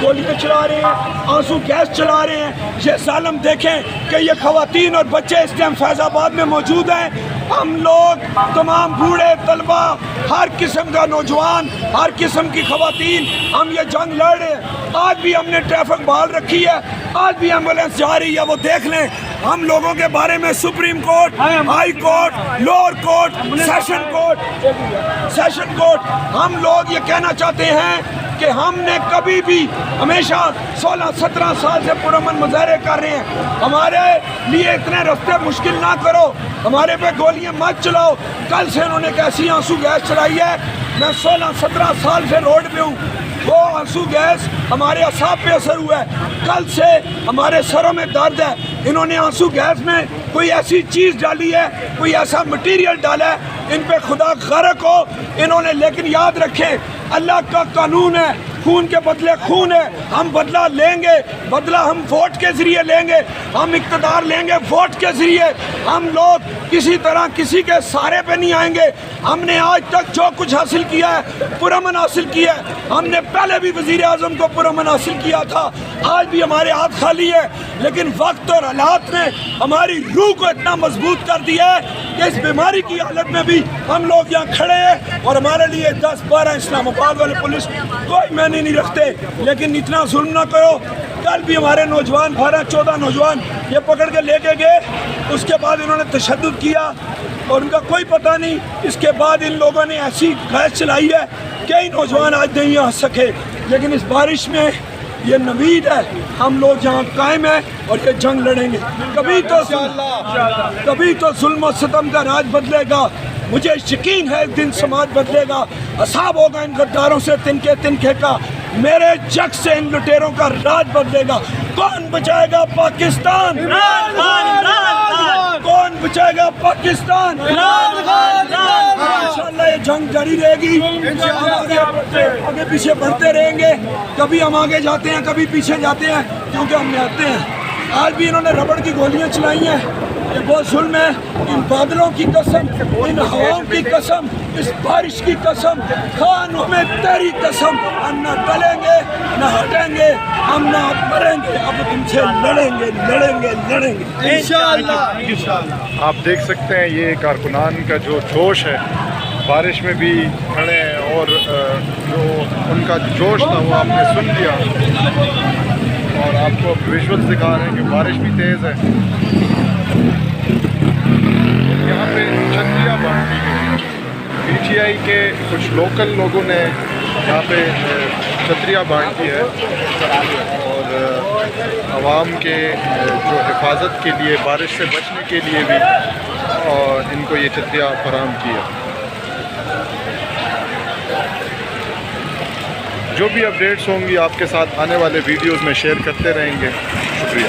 گولیاں چلا رہے ہیں، آنسو گیس چلا رہے ہیں۔ یہ ظالم دیکھیں کہ یہ خواتین اور بچے اس ٹائم فیض آباد میں موجود ہیں۔ ہم لوگ تمام بوڑھے طلبہ، ہر قسم کا نوجوان، ہر قسم کی خواتین، ہم یہ جنگ لڑ رہے ہیں۔ آج بھی ہم نے ٹریفک بحال رکھی ہے، آج بھی ایمبولینس جا رہی ہے۔ وہ دیکھ لیں ہم لوگوں کے بارے میں supreme court, high court, lower court, session court, ہم لوگ یہ کہنا چاہتے ہیں کہ ہم نے کبھی بھی ہمیشہ 16-17 سال سے پرامن مظاہرے کر رہے ہیں۔ ہمارے لیے اتنے رستے مشکل نہ کرو، ہمارے پہ گولیاں مت چلاؤ۔ کل سے انہوں نے کیسی آنسو گیس چلائی ہے، میں 16-17 سال سے روڈ پہ ہوں، وہ آنسو گیس ہمارے اعصاب پہ اثر ہوا ہے۔ کل سے ہمارے سروں میں درد ہے۔ انہوں نے آنسو گیس میں کوئی ایسی چیز ڈالی ہے، کوئی ایسا مٹیریل ڈالا ہے، ان پہ خدا غرق ہو انہوں نے۔ لیکن یاد رکھیں اللہ کا قانون ہے، خون کے بدلے خون ہے۔ ہم بدلہ لیں گے، بدلہ ہم ووٹ کے ذریعے لیں گے، ہم اقتدار لیں گے ووٹ کے ذریعے۔ ہم لوگ کسی طرح کسی کے سہارے پہ نہیں آئیں گے۔ ہم نے آج تک جو کچھ حاصل کیا ہے پرامن حاصل کیا ہے۔ ہم نے پہلے بھی وزیر اعظم کو پرامن حاصل کیا تھا، آج بھی ہمارے ہاتھ خالی ہے۔ لیکن وقت اور حالات نے ہماری روح کو اتنا مضبوط کر دیا ہے کہ اس بیماری کی حالت میں بھی ہم لوگ یہاں کھڑے ہیں، اور ہمارے لیے 10-12 اسلام آباد والے پولیس کوئی معنی نہیں رکھتے۔ لیکن اتنا ظلم نہ کرو۔ کل بھی ہمارے نوجوان 12-14 نوجوان یہ پکڑ کے لے کے گئے، اس کے بعد انہوں نے تشدد کیا اور ان کا کوئی پتہ نہیں۔ اس کے بعد ان لوگوں نے ایسی گیس چلائی ہے کئی نوجوان آج نہیں آ سکے۔ لیکن اس بارش میں یہ نوید ہے، ہم لوگ یہاں قائم ہیں اور یہ جنگ لڑیں گے۔ کبھی تو ظلم و ستم کا راج بدلے گا، مجھے یقین ہے ایک دن سماج بدلے گا۔ حساب ہوگا ان غداروں سے تنکے تنکے کا، میرے جگ سے ان لٹیروں کا راج بدلے گا۔ کون بچائے گا پاکستان؟ کون بچائے گا پاکستان؟ انشاءاللہ یہ جنگ جاری رہے گی، آگے پیچھے بڑھتے رہیں گے۔ کبھی ہم آگے جاتے ہیں، کبھی پیچھے جاتے ہیں، کیونکہ ہم آتے ہیں۔ آج بھی انہوں نے ربڑ کی گولیاں چلائی ہیں، یہ بہت ظلم ہے۔ ان بادلوں کی قسم، ان ہواؤں کی قسم، اس بارش کی قسم، خان ہمیں تیری قسم، ہم نہ ٹلیں گے نہ ہٹیں گے، ہم نہ مریں گے، اب تم سے لڑیں گے لڑیں گے لڑیں گے انشاءاللہ۔ آپ دیکھ سکتے ہیں یہ کارکنان کا جو جوش ہے، بارش میں بھی کھڑے ہیں، اور جو ان کا جوش تھا وہ آپ نے سن لیا، اور آپ کو ویژول دکھا رہے ہیں کہ بارش بھی تیز ہے۔ یہاں پہ چھتریاں بانٹی گئی، پی ٹی آئی کے کچھ لوکل لوگوں نے یہاں پہ چھتریاں بانٹی ہے، اور عوام کے جو حفاظت کے لیے، بارش سے بچنے کے لیے بھی ان کو یہ چھتریاں فراہم کی ہے۔ جو بھی اپڈیٹس ہوں گی آپ کے ساتھ آنے والے ویڈیوز میں شیئر کرتے رہیں گے۔ شکریہ۔